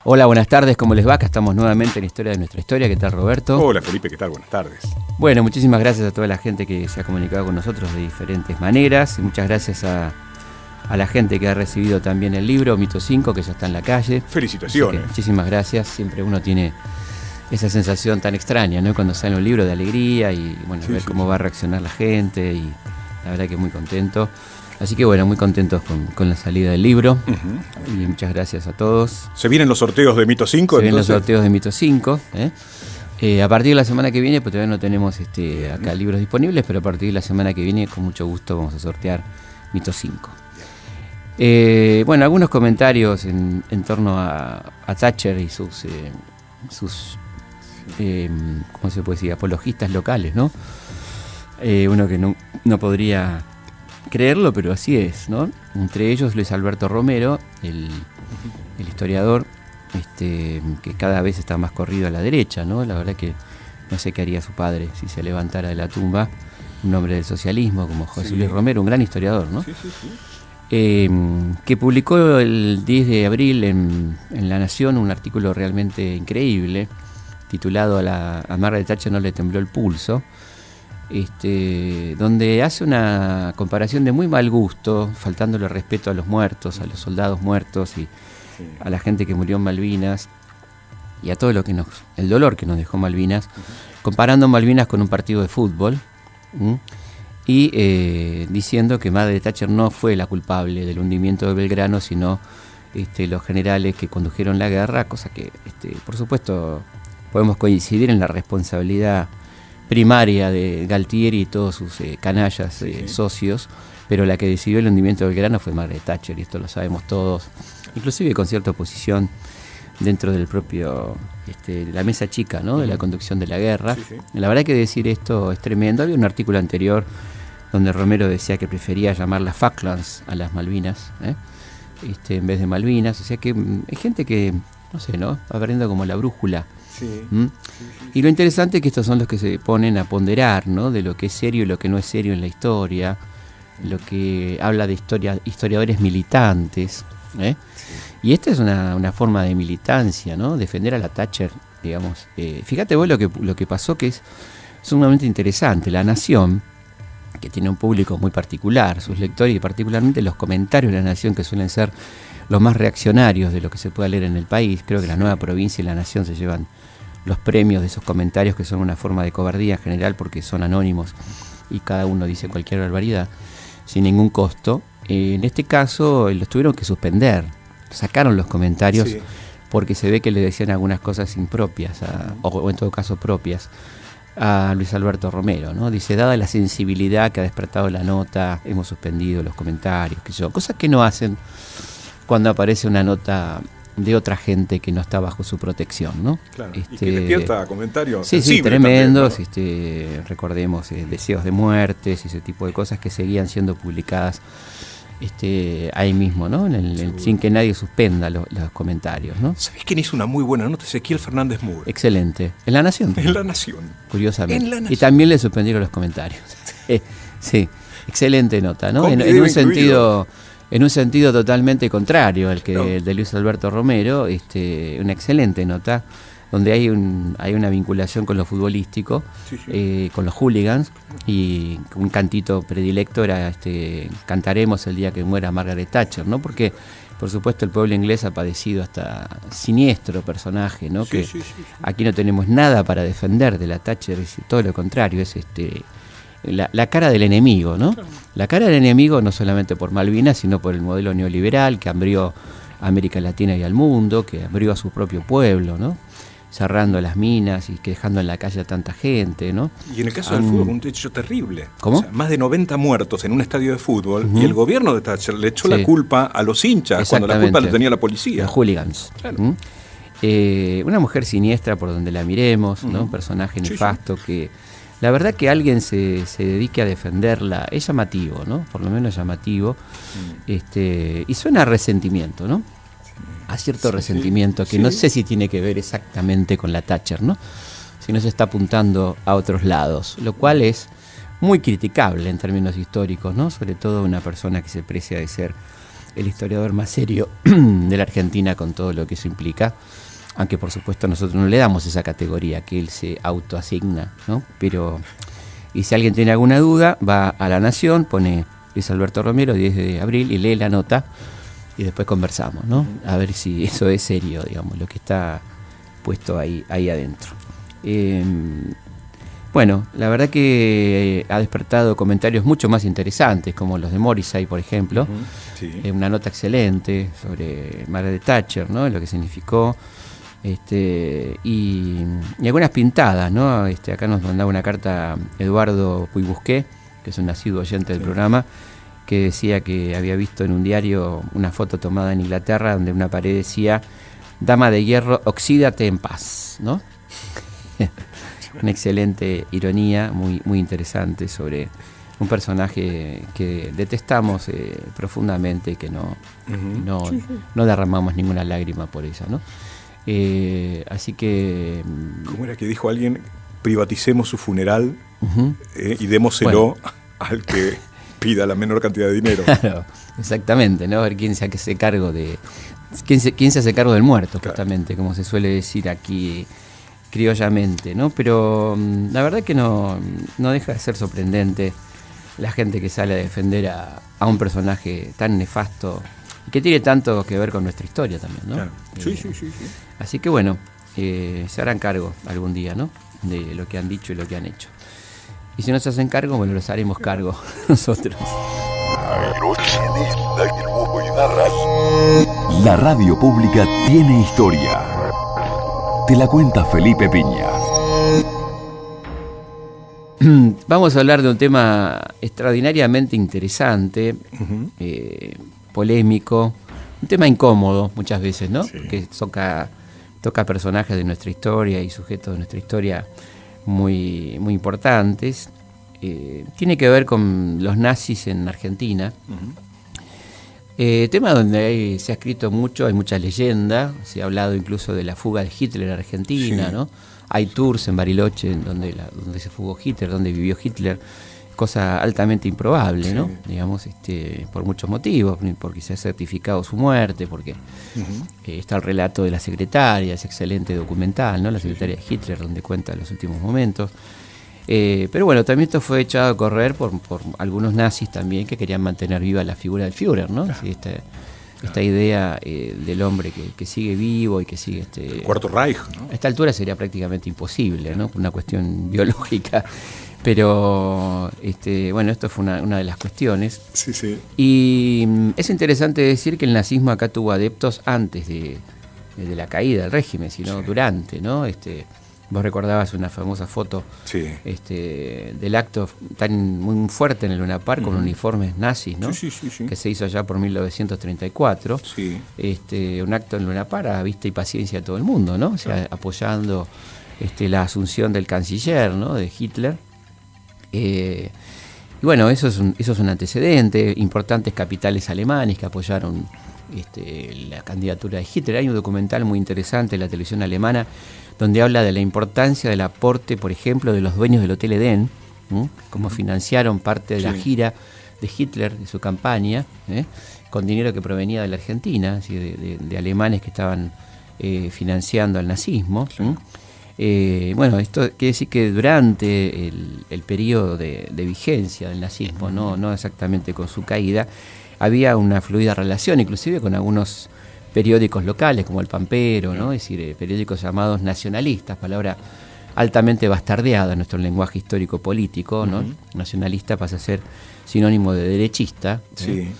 Hola, buenas tardes, ¿cómo les va? Acá estamos nuevamente en Historia de nuestra historia. ¿Qué tal, Roberto? Hola, Felipe, ¿qué tal? Buenas tardes. Bueno, muchísimas gracias a toda la gente que se ha comunicado con nosotros de diferentes maneras. Y muchas gracias a la gente que ha recibido también el libro, Mito 5, que ya está en la calle. Felicitaciones. Muchísimas gracias. Siempre uno tiene esa sensación tan extraña, ¿no? Cuando sale un libro de alegría y bueno, ver cómo va a reaccionar la gente. Y la verdad que muy contento. Así que bueno, muy contentos con la salida del libro. Y muchas gracias a todos. ¿Se vienen los sorteos de Mito 5? Se vienen los sorteos de Mito 5. A partir de la semana que viene, pues todavía no tenemos acá libros disponibles, pero a partir de la semana que viene, con mucho gusto, vamos a sortear Mito 5. Bueno, algunos comentarios en torno a Thatcher y sus ¿cómo se puede decir? Apologistas locales, ¿no? Uno que no podría creerlo, pero así es, ¿no? Entre ellos Luis Alberto Romero, el historiador, que cada vez está más corrido a la derecha, ¿no? La verdad que no sé qué haría su padre si se levantara de la tumba, un hombre del socialismo como José Luis Romero, un gran historiador, ¿no? Que publicó el 10 de abril en La Nación un artículo realmente increíble, titulado A Margaret Thatcher no le tembló el pulso, donde hace una comparación de muy mal gusto, faltándole respeto a los muertos, a los soldados muertos y a la gente que murió en Malvinas y a todo el dolor que nos dejó Malvinas, comparando Malvinas con un partido de fútbol y diciendo que Margaret Thatcher no fue la culpable del hundimiento de Belgrano, sino los generales que condujeron la guerra, cosa que por supuesto podemos coincidir en la responsabilidad primaria de Galtieri y todos sus canallas socios, pero la que decidió el hundimiento del Belgrano fue Margaret Thatcher, y esto lo sabemos todos, inclusive con cierta oposición dentro del propio la mesa chica, ¿no? De la conducción de la guerra. La verdad que decir esto es tremendo. Había un artículo anterior donde Romero decía que prefería llamar las Falklands a las Malvinas, en vez de Malvinas. O sea que hay gente que, no sé, ¿no? Va perdiendo como la brújula. Y lo interesante es que estos son los que se ponen a ponderar, ¿no? De lo que es serio y lo que no es serio en la historia, lo que habla de historiadores militantes, Y esta es una forma de militancia, ¿no? Defender a la Thatcher, digamos. Fíjate vos lo que pasó, que es sumamente interesante. La Nación, que tiene un público muy particular, sus lectores, y particularmente los comentarios de La Nación, que suelen ser los más reaccionarios de lo que se pueda leer en el país. Creo que La Nueva Provincia y La Nación se llevan los premios de esos comentarios, que son una forma de cobardía en general porque son anónimos y cada uno dice cualquier barbaridad sin ningún costo. En este caso los tuvieron que suspender, sacaron los comentarios porque se ve que le decían algunas cosas impropias o en todo caso propias a Luis Alberto Romero, ¿no? Dice, dada la sensibilidad que ha despertado la nota, hemos suspendido los comentarios, cosas que no hacen cuando aparece una nota de otra gente que no está bajo su protección, ¿no? Claro, y que despierta comentarios sí, tremendos, también, ¿no? Recordemos deseos de muertes y ese tipo de cosas que seguían siendo publicadas ahí mismo, ¿no? Sin que nadie suspenda los comentarios, ¿no? ¿Sabés quién hizo una muy buena nota? Ezequiel Fernández Mur. Excelente. En La Nación. En La Nación. Curiosamente. En La Nación. Y también le suspendieron los comentarios. Sí, excelente nota, ¿no? En un sentido totalmente contrario al el de Luis Alberto Romero, una excelente nota donde hay una vinculación con lo futbolístico, con los hooligans, y un cantito predilecto era cantaremos el día que muera Margaret Thatcher, ¿no? Porque por supuesto el pueblo inglés ha padecido hasta siniestro personaje, ¿no? Aquí no tenemos nada para defender de la Thatcher, es todo lo contrario, es la cara del enemigo, ¿no? Claro. La cara del enemigo no solamente por Malvinas, sino por el modelo neoliberal que hambrió a América Latina y al mundo, que hambrió a su propio pueblo, ¿no? Cerrando las minas y que dejando en la calle a tanta gente, ¿no? Y en el caso del fútbol, un hecho terrible. ¿Cómo? O sea, más de 90 muertos en un estadio de fútbol, y el gobierno de Thatcher le echó la culpa a los hinchas, cuando la culpa la tenía la policía. Los hooligans. Claro. Una mujer siniestra por donde la miremos, ¿no? Un personaje nefasto que... La verdad que alguien se dedique a defenderla es llamativo, ¿no? Por lo menos llamativo. Y suena a resentimiento, ¿no? A cierto resentimiento que no sé si tiene que ver exactamente con la Thatcher, ¿no? Sino se está apuntando a otros lados, lo cual es muy criticable en términos históricos, ¿no? Sobre todo una persona que se precia de ser el historiador más serio de la Argentina con todo lo que eso implica, aunque por supuesto nosotros no le damos esa categoría que él se autoasigna, ¿no? Pero, y si alguien tiene alguna duda, va a La Nación, pone Luis Alberto Romero, 10 de abril, y lee la nota, y después conversamos, ¿no? A ver si eso es serio, digamos, lo que está puesto ahí adentro. Bueno, la verdad que ha despertado comentarios mucho más interesantes, como los de Morrissey, por ejemplo. Sí. Una nota excelente sobre Margaret Thatcher, ¿no? Lo que significó. Y algunas pintadas, ¿no? Acá nos mandaba una carta Eduardo Puybusqué, que es un asiduo oyente del programa, que decía que había visto en un diario una foto tomada en Inglaterra donde una pared decía: Dama de hierro, oxídate en paz, ¿no? Una excelente ironía, muy, muy interesante sobre un personaje que detestamos profundamente y que no derramamos ninguna lágrima por ella, ¿no? Así que... ¿Cómo era que dijo alguien? Privaticemos su funeral y démoselo al que pida la menor cantidad de dinero. Claro, exactamente, ¿no? A ver quién se hace cargo de... ¿Quién se hace cargo del muerto, justamente, como se suele decir aquí criollamente, ¿no? Pero la verdad que no deja de ser sorprendente la gente que sale a defender a un personaje tan nefasto y que tiene tanto que ver con nuestra historia también, ¿no? Claro. Sí. Así que bueno, se harán cargo algún día, ¿no? De lo que han dicho y lo que han hecho. Y si no se hacen cargo, bueno, los haremos cargo nosotros. La radio pública tiene historia. Te la cuenta Felipe Piña. Vamos a hablar de un tema extraordinariamente interesante, polémico, un tema incómodo muchas veces, ¿no? Sí. Porque toca personajes de nuestra historia y sujetos de nuestra historia muy, muy importantes. Tiene que ver con los nazis en Argentina. Tema donde se ha escrito mucho, hay mucha leyenda, se ha hablado incluso de la fuga de Hitler a Argentina, sí. ¿no? Hay tours en Bariloche donde se fugó Hitler, donde vivió Hitler, cosa altamente improbable, sí. ¿no? Digamos, por muchos motivos, porque se ha certificado su muerte, porque está el relato de la secretaria, ese excelente documental, ¿no? La secretaria de Hitler, donde cuenta los últimos momentos. Pero bueno, también esto fue echado a correr por algunos nazis también que querían mantener viva la figura del Führer, ¿no? Claro. Sí, esta idea del hombre que sigue vivo y que sigue... el Cuarto Reich, ¿no? A esta altura sería prácticamente imposible, ¿no? Una cuestión biológica. Pero, bueno, esto fue una de las cuestiones. Sí. Y es interesante decir que el nazismo acá tuvo adeptos antes de la caída del régimen, sino durante, ¿no? Vos recordabas una famosa foto del acto tan muy fuerte en el Luna Park con uniformes nazis, ¿no? Sí. Que se hizo allá por 1934. Sí. Un acto en Luna Park a vista y paciencia de todo el mundo, ¿no? O sea, apoyando la asunción del canciller, ¿no? De Hitler. Y bueno, eso es un antecedente. Importantes capitales alemanes que apoyaron la candidatura de Hitler. Hay un documental muy interesante en la televisión alemana donde habla de la importancia del aporte, por ejemplo, de los dueños del Hotel Edén, cómo financiaron parte de la gira de Hitler, de su campaña, con dinero que provenía de la Argentina, así de alemanes que estaban financiando al nazismo. Bueno, esto quiere decir que durante el periodo de vigencia del nazismo, no exactamente con su caída, había una fluida relación, inclusive con algunos periódicos locales como El Pampero, ¿no? Es decir, periódicos llamados nacionalistas, palabra altamente bastardeada en nuestro lenguaje histórico-político, ¿no? Nacionalista pasa a ser sinónimo de derechista. Sí.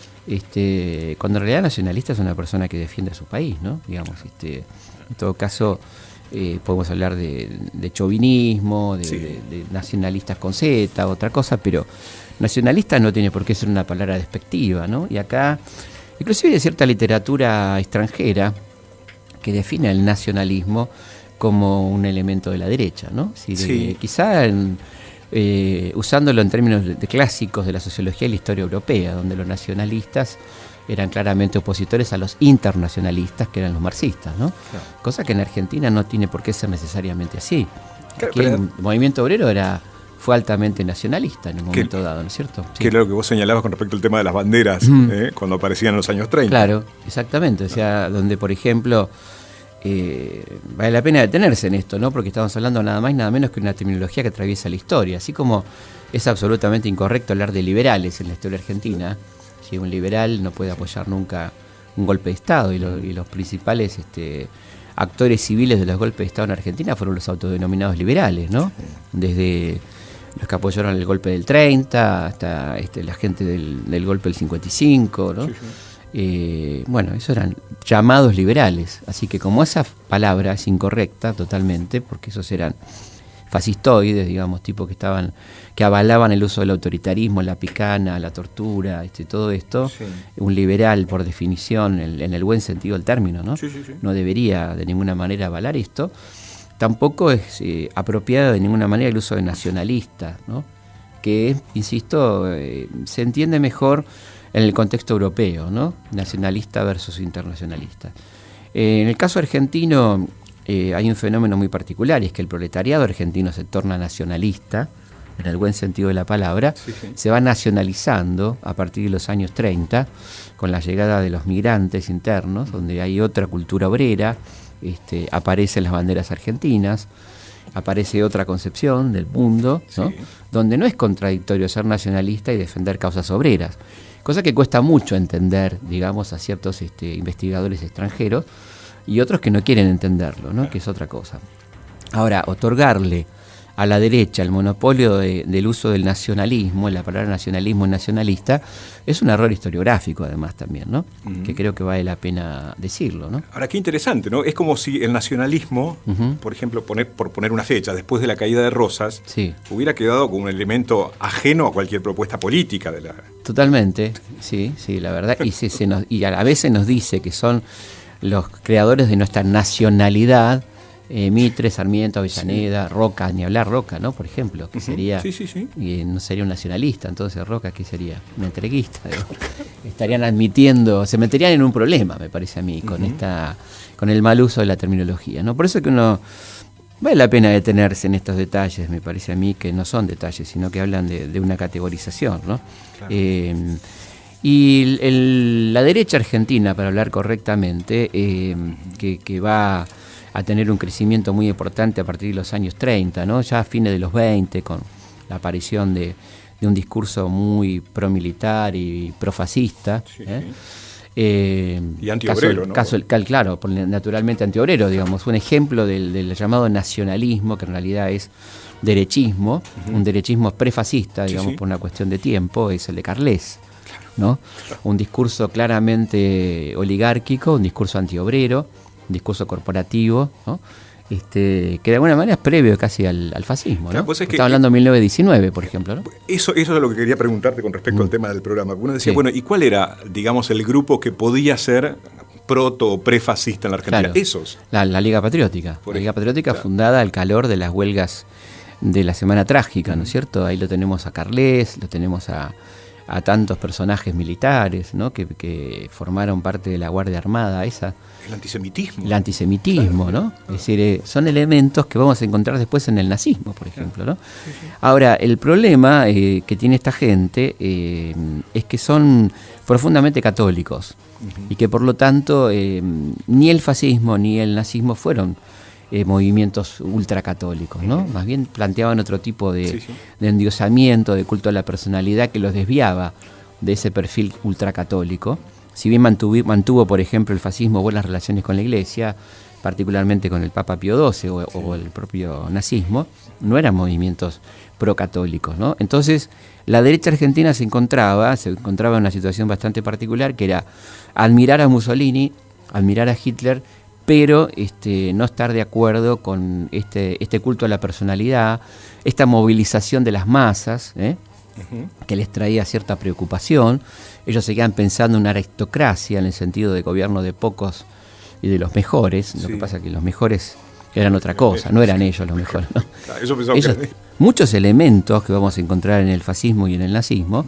Cuando en realidad nacionalista es una persona que defiende a su país, ¿no? Digamos, en todo caso podemos hablar de chauvinismo, de nacionalistas con Z, otra cosa, pero nacionalista no tiene por qué ser una palabra despectiva, ¿no? Y acá, inclusive hay cierta literatura extranjera que define el nacionalismo como un elemento de la derecha, ¿no? Quizá usándolo en términos de clásicos de la sociología y la historia europea, donde los nacionalistas eran claramente opositores a los internacionalistas, que eran los marxistas, ¿no? Claro. Cosa que en Argentina no tiene por qué ser necesariamente así. Claro, aquí el movimiento obrero era fue altamente nacionalista en un momento dado, ¿no es cierto? Sí. Que era lo que vos señalabas con respecto al tema de las banderas, cuando aparecían en los años 30. Claro, exactamente. O sea, donde, por ejemplo, vale la pena detenerse en esto, ¿no? Porque estamos hablando nada más y nada menos que una terminología que atraviesa la historia. Así como es absolutamente incorrecto hablar de liberales en la historia argentina. Si un liberal no puede apoyar nunca un golpe de Estado, y los principales actores civiles de los golpes de Estado en Argentina fueron los autodenominados liberales, ¿no? Desde los que apoyaron el golpe del 30 hasta la gente del golpe del 55, ¿no? Sí, sí. Bueno, esos eran llamados liberales, así que como esa palabra es incorrecta totalmente, porque esos eran fascistoides, digamos, tipos que avalaban el uso del autoritarismo, la picana, la tortura, todo esto. Sí. Un liberal, por definición, en el buen sentido del término, ¿no? Sí, sí, sí. No debería de ninguna manera avalar esto. Tampoco es apropiado de ninguna manera el uso de nacionalista, ¿no? Que, insisto, se entiende mejor en el contexto europeo, ¿no? Nacionalista versus internacionalista. En el caso argentino hay un fenómeno muy particular, y es que el proletariado argentino se torna nacionalista, en el buen sentido de la palabra, sí, sí. Se va nacionalizando a partir de los años 30, con la llegada de los migrantes internos, donde hay otra cultura obrera, aparecen las banderas argentinas, aparece otra concepción del mundo, ¿no? Sí. Donde no es contradictorio ser nacionalista y defender causas obreras, cosa que cuesta mucho entender, digamos, a ciertos investigadores extranjeros, y otros que no quieren entenderlo, ¿no? Que es otra cosa. Ahora, otorgarle a la derecha el monopolio del uso del nacionalismo, la palabra nacionalismo y nacionalista, es un error historiográfico además también, ¿no? Que creo que vale la pena decirlo, ¿no? Ahora, qué interesante, ¿no? Es como si el nacionalismo, por ejemplo, por poner una fecha, después de la caída de Rosas, sí, hubiera quedado como un elemento ajeno a cualquier propuesta política de la... Totalmente, sí, la verdad, y a veces nos dice que son los creadores de nuestra nacionalidad, Mitre, Sarmiento, Avellaneda, sí. Roca, ni hablar Roca, ¿no? Por ejemplo, que sería, y no sería un nacionalista, entonces Roca, ¿qué sería? Un entreguista. Estarían admitiendo, se meterían en un problema, me parece a mí, con el mal uso de la terminología, ¿no? Por eso que uno vale la pena detenerse en estos detalles, me parece a mí, que no son detalles, sino que hablan de una categorización, ¿no? Claro. Y la derecha argentina, para hablar correctamente, que va a tener un crecimiento muy importante a partir de los años 30, ¿no? Ya a fines de los 20, con la aparición de un discurso muy promilitar y profascista. Sí. Y antiobrero, ¿no? Claro, naturalmente antiobrero, digamos. Un ejemplo del llamado nacionalismo, que en realidad es derechismo, un derechismo prefascista, digamos, por una cuestión de tiempo, es el de Carles, ¿no? Un discurso claramente oligárquico, un discurso antiobrero, un discurso corporativo, ¿no? Que de alguna manera es previo casi al fascismo, ¿no? Pues estaba hablando de 1919, por ejemplo, ¿no? Eso es lo que quería preguntarte con respecto al tema del programa. Uno decía, bueno, ¿y cuál era, digamos, el grupo que podía ser proto o prefascista en la Argentina? Claro, esos. La Liga Patriótica. La Liga Patriótica, fundada al calor de las huelgas de la Semana Trágica, ¿no es cierto? Ahí lo tenemos a Carles, lo tenemos a tantos personajes militares, ¿no? que formaron parte de la Guardia Armada esa. El antisemitismo. El antisemitismo, ¿no? Es decir, son elementos que vamos a encontrar después en el nazismo, por ejemplo, ¿no? Sí. Ahora, el problema que tiene esta gente es que son profundamente católicos y que por lo tanto ni el fascismo ni el nazismo fueron movimientos ultracatólicos, ¿no? Más bien planteaban otro tipo de endiosamiento, de culto a la personalidad que los desviaba de ese perfil ultracatólico. Si bien mantuvo, por ejemplo, el fascismo buenas relaciones con la Iglesia, particularmente con el Papa Pío XII o el propio nazismo, no eran movimientos procatólicos, ¿no? Entonces, la derecha argentina se encontraba en una situación bastante particular, que era admirar a Mussolini, admirar a Hitler, pero no estar de acuerdo con este culto a la personalidad, esta movilización de las masas, que les traía cierta preocupación. Ellos seguían pensando en una aristocracia, en el sentido de gobierno de pocos y de los mejores. Lo que pasa es que los mejores eran otra cosa, no eran ellos los mejores, ¿no? Muchos elementos que vamos a encontrar en el fascismo y en el nazismo,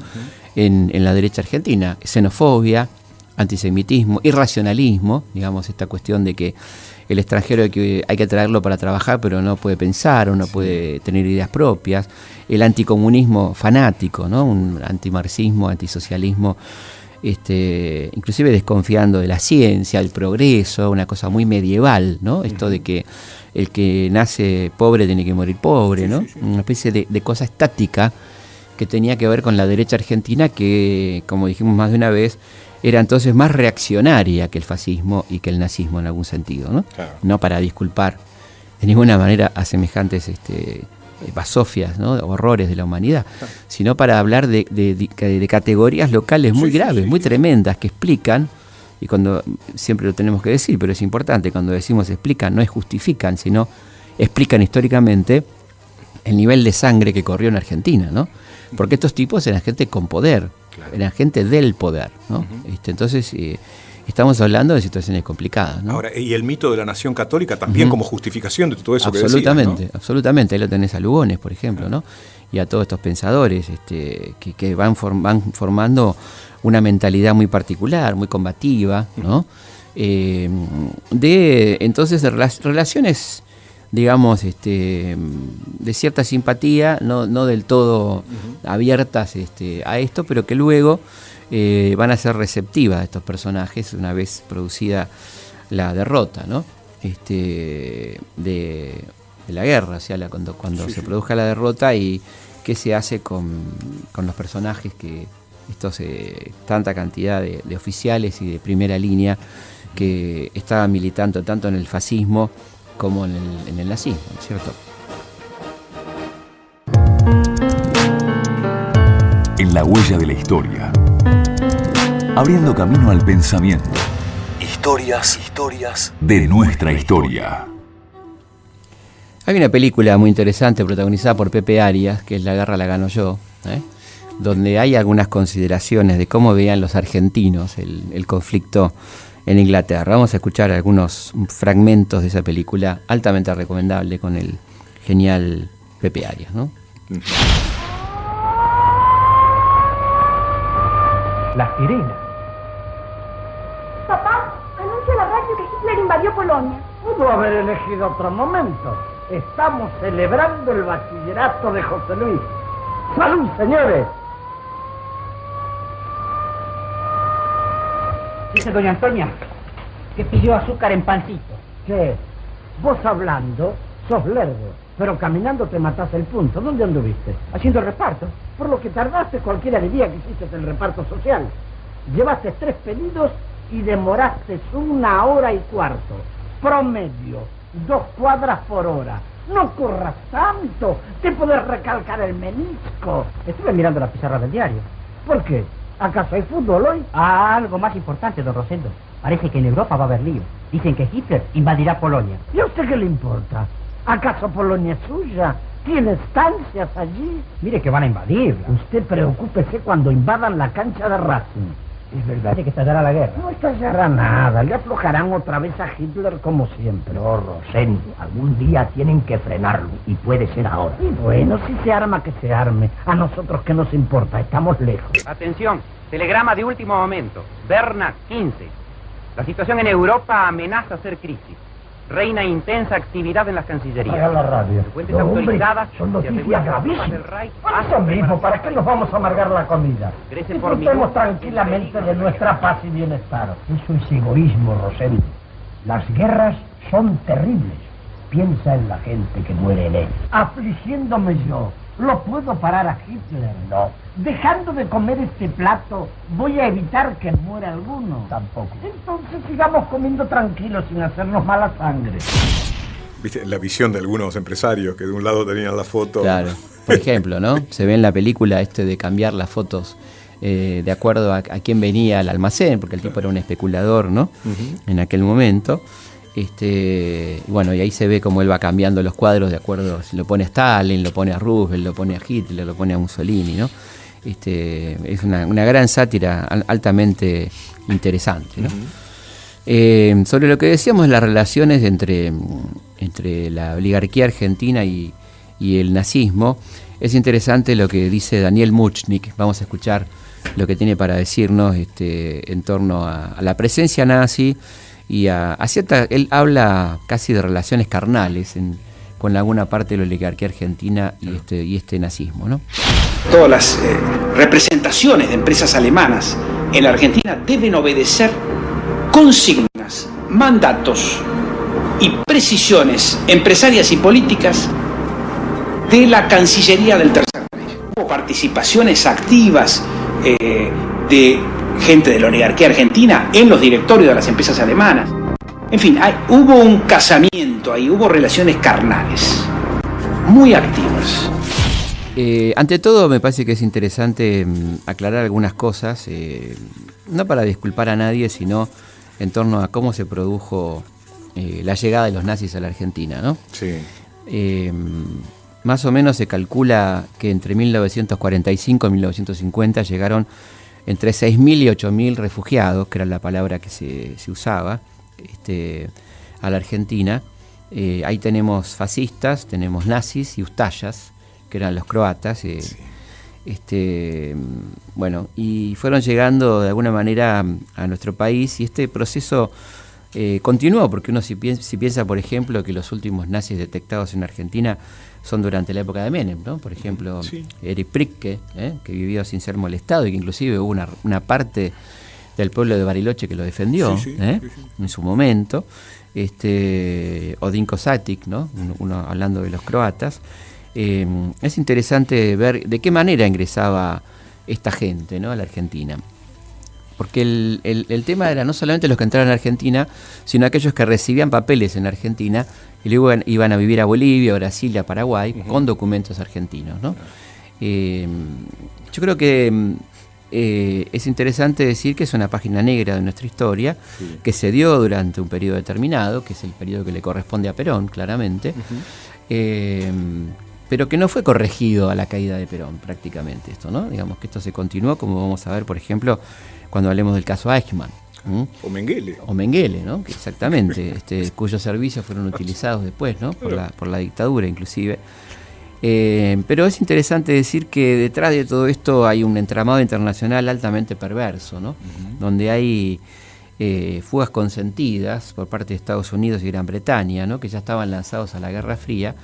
en la derecha argentina: xenofobia, antisemitismo, irracionalismo, digamos, esta cuestión de que el extranjero que hay que traerlo para trabajar, pero no puede pensar o no puede tener ideas propias, el anticomunismo fanático, ¿no? Un antimarxismo, antisocialismo, inclusive desconfiando de la ciencia, el progreso, una cosa muy medieval, ¿no? Esto de que el que nace pobre tiene que morir pobre, ¿no? Una especie de cosa estática que tenía que ver con la derecha argentina que, como dijimos más de una vez, era entonces más reaccionaria que el fascismo y que el nazismo en algún sentido, ¿no? Claro. No para disculpar de ninguna manera a semejantes basofias, ¿no? Horrores de la humanidad, claro, sino para hablar de categorías locales muy graves, muy tremendas, que explican, y cuando siempre lo tenemos que decir, pero es importante, cuando decimos explican, no es justifican, sino explican históricamente el nivel de sangre que corrió en Argentina, ¿no? Porque estos tipos eran gente con poder, claro, eran gente del poder, ¿no? Entonces, estamos hablando de situaciones complicadas, ¿no? Ahora, y el mito de la nación católica también como justificación de todo eso absolutamente, que decías, ¿no? Absolutamente, ahí lo tenés a Lugones, por ejemplo, ¿no? Y a todos estos pensadores que van formando una mentalidad muy particular, muy combativa, ¿no? Entonces, de relaciones, digamos, de cierta simpatía, no del todo abiertas a esto, pero que luego van a ser receptivas a estos personajes una vez producida la derrota, ¿no? De la guerra, o sea, cuando se produzca la derrota, y qué se hace con los personajes que tanta cantidad de oficiales y de primera línea que estaban militando tanto en el fascismo como en el nazismo, ¿no es cierto? En la huella de la historia, abriendo camino al pensamiento. Historias de nuestra historia. Hay una película muy interesante protagonizada por Pepe Arias, que es La guerra la gano yo, donde hay algunas consideraciones de cómo veían los argentinos el conflicto en Inglaterra. Vamos a escuchar algunos fragmentos de esa película altamente recomendable con el genial Pepe Arias, ¿no? La sirena. Papá, anuncia la radio que Hitler invadió Polonia. Pudo haber elegido otro momento. Estamos celebrando el bachillerato de José Luis. ¡Salud, señores! Dice doña Antonia que pidió azúcar en pancito. ¿Qué? Vos hablando sos lerdo, pero caminando te matás el punto. ¿Dónde anduviste? Haciendo el reparto. Por lo que tardaste, cualquiera diría que hiciste el reparto social. Llevaste 3 pedidos y demoraste 1 hora y cuarto. Promedio, 2 cuadras por hora. No corras tanto, te podés recalcar el menisco. Estuve mirando la pizarra del diario. ¿Por qué? ¿Acaso hay fútbol hoy? Algo más importante, don Rosendo. Parece que en Europa va a haber lío. Dicen que Hitler invadirá Polonia. ¿Y a usted qué le importa? ¿Acaso Polonia es suya? ¿Tiene estancias allí? Mire que van a invadirla. Usted preocúpese cuando invadan la cancha de Racing. Es verdad que estallará la guerra. No estallará nada, le aflojarán otra vez a Hitler como siempre. No, Rosendo, algún día tienen que frenarlo, y puede ser ahora. Y bueno, si se arma, que se arme. A nosotros qué nos importa, estamos lejos. Atención, telegrama de último momento. Berna 15. La situación en Europa amenaza ser crisis. Reina intensa actividad en las cancillerías. Para la radio. Fuentes autorizadas son noticias gravísimas. Eso mismo, ¿para qué nos vamos a amargar la comida? Disfrutemos tranquilamente de nuestra paz y bienestar. Eso es egoísmo, Rosendo. Las guerras son terribles. Piensa en la gente que muere en él. Afligiéndome yo, ¿lo puedo parar a Hitler? No. Dejando de comer este plato, ¿voy a evitar que muera alguno? Tampoco. Entonces sigamos comiendo tranquilos sin hacernos mala sangre. ¿Viste? La visión de algunos empresarios que de un lado tenían la foto. Claro, por ejemplo, ¿no? Se ve en la película de cambiar las fotos de acuerdo a quién venía al almacén, porque el tipo era un especulador, ¿no? En aquel momento. Bueno, y ahí se ve cómo él va cambiando los cuadros de acuerdo, si lo pone a Stalin, lo pone a Roosevelt, lo pone a Hitler, lo pone a Mussolini, ¿no? Es una gran sátira altamente interesante, ¿no? Sobre lo que decíamos, las relaciones entre la oligarquía argentina y el nazismo, es interesante lo que dice Daniel Muchnik. Vamos a escuchar lo que tiene para decirnos en torno a la presencia nazi y él habla casi de relaciones carnales con alguna parte de la oligarquía argentina y este nazismo, ¿no? Todas las representaciones de empresas alemanas en la Argentina deben obedecer consignas, mandatos y precisiones empresarias y políticas de la Cancillería del Tercer Reich. Hubo participaciones activas de gente de la oligarquía argentina en los directorios de las empresas alemanas. En fin, hubo un casamiento ahí, hubo relaciones carnales muy activas. Ante todo, me parece que es interesante aclarar algunas cosas, no para disculpar a nadie, sino en torno a cómo se produjo la llegada de los nazis a la Argentina, ¿no? Sí. Más o menos se calcula que entre 1945 y 1950 llegaron entre 6.000 y 8.000 refugiados, que era la palabra que se usaba, a la Argentina. Ahí tenemos fascistas, tenemos nazis y ustayas, que eran los croatas. Bueno, y fueron llegando de alguna manera a nuestro país, y este proceso continuó, porque uno si piensa, por ejemplo, que los últimos nazis detectados en Argentina son durante la época de Menem, ¿no? Por ejemplo, Erich Priebke, que vivió sin ser molestado, y que inclusive hubo una parte del pueblo de Bariloche que lo defendió en su momento, o Dinko Šatic, ¿no? Uno hablando de los croatas. Es interesante ver de qué manera ingresaba esta gente, ¿no?, a la Argentina. Porque el tema era no solamente los que entraron a Argentina, sino aquellos que recibían papeles en Argentina y luego iban a vivir a Bolivia, a Brasil, a Paraguay, con documentos argentinos, ¿no? Yo creo que es interesante decir que es una página negra de nuestra historia, que se dio durante un periodo determinado, que es el periodo que le corresponde a Perón, claramente, pero que no fue corregido a la caída de Perón, prácticamente esto, ¿no? Digamos que esto se continuó, como vamos a ver, por ejemplo, cuando hablemos del caso Eichmann. O Mengele. O Mengele, ¿no? Que exactamente, cuyos servicios fueron utilizados después, ¿no? Por la dictadura, inclusive. Pero es interesante decir que detrás de todo esto hay un entramado internacional altamente perverso, ¿no? Donde hay fugas consentidas por parte de Estados Unidos y Gran Bretaña, ¿no?, que ya estaban lanzados a la Guerra Fría,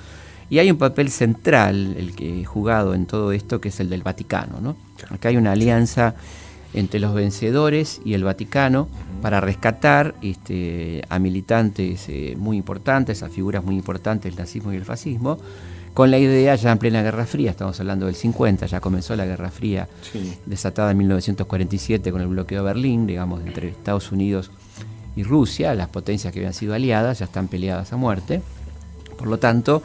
y hay un papel central el que jugado en todo esto, que es el del Vaticano, ¿no? Acá hay una alianza entre los vencedores y el Vaticano para rescatar a militantes muy importantes, a figuras muy importantes del nazismo y el fascismo, con la idea ya en plena Guerra Fría, estamos hablando del 50, ya comenzó la Guerra Fría, desatada en 1947 con el bloqueo de Berlín, digamos, entre Estados Unidos y Rusia. Las potencias que habían sido aliadas ya están peleadas a muerte. Por lo tanto,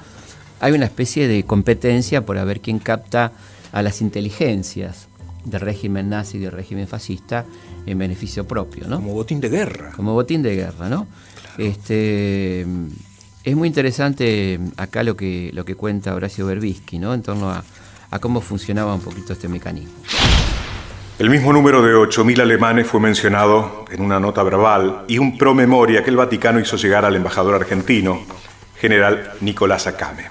hay una especie de competencia por ver quién capta a las inteligencias del régimen nazi y del régimen fascista en beneficio propio, ¿no? Como botín de guerra. Como botín de guerra, ¿no? Claro. Es muy interesante acá lo que cuenta Horacio Berbisky, ¿no?, en torno a cómo funcionaba un poquito este mecanismo. El mismo número de 8.000 alemanes fue mencionado en una nota verbal y un promemoria que el Vaticano hizo llegar al embajador argentino, general Nicolás Acame.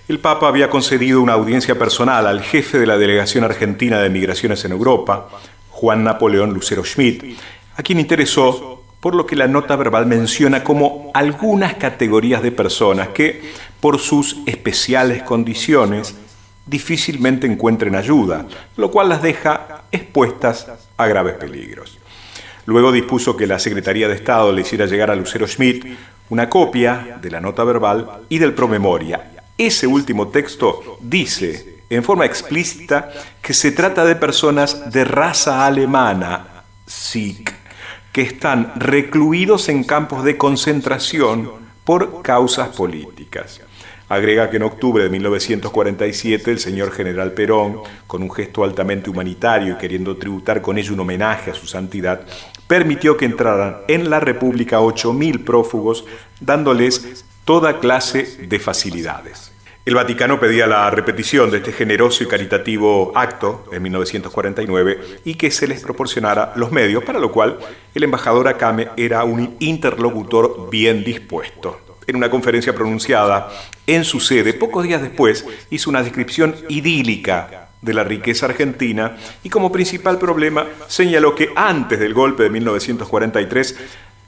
El Papa había concedido una audiencia personal al jefe de la Delegación Argentina de Migraciones en Europa, Juan Napoleón Lucero Schmidt, a quien interesó por lo que la nota verbal menciona como algunas categorías de personas que, por sus especiales condiciones, difícilmente encuentren ayuda, lo cual las deja expuestas a graves peligros. Luego dispuso que la Secretaría de Estado le hiciera llegar a Lucero Schmidt una copia de la nota verbal y del promemoria. Ese último texto dice, en forma explícita, que se trata de personas de raza alemana, Sikh, que están recluidos en campos de concentración por causas políticas. Agrega que en octubre de 1947 el señor general Perón, con un gesto altamente humanitario y queriendo tributar con ello un homenaje a su santidad, permitió que entraran en la República 8.000 prófugos, dándoles toda clase de facilidades. El Vaticano pedía la repetición de este generoso y caritativo acto en 1949 y que se les proporcionara los medios, para lo cual el embajador Acame era un interlocutor bien dispuesto. En una conferencia pronunciada en su sede, pocos días después, hizo una descripción idílica de la riqueza argentina y como principal problema señaló que antes del golpe de 1943